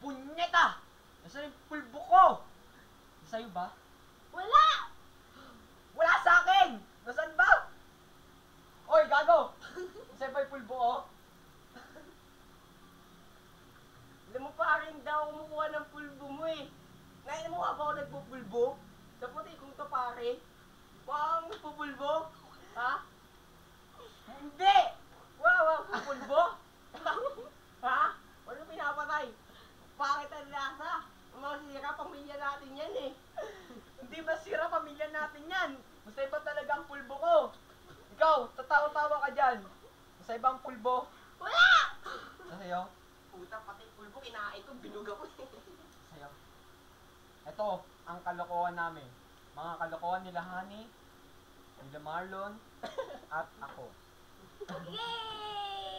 Punyeta! Nasaan yung pulbo ko? Sa'yo ba? Wala! Wala sa akin! Nasaan ba? Oy, gago! Nasaan ba yung pulbo ko? Alam mo pa rin daw kumukuha ng pulbo mo eh. Ngayon mo nga ba ako nagpupulbo? Sa puti kong to pare. Wow, nagpupulbo? Ha? Hindi! Wow, pupulbo? Ha? Ano pinapatay? Bakit ang lasa? Masira pamilya natin yan eh. Hindi masira pamilya natin yan. Masaya ba talaga ang pulbo ko? Ikaw, tatawa-tawa ka dyan. Masaya ba ang pulbo? Wala! Sa'yo? Puta, pati pulbo kinain ko, binuga ko eh. Sa'yo. Ito, ang kalokohan namin. Mga kalokohan nila Honey, nila Marlon, at ako. Yay!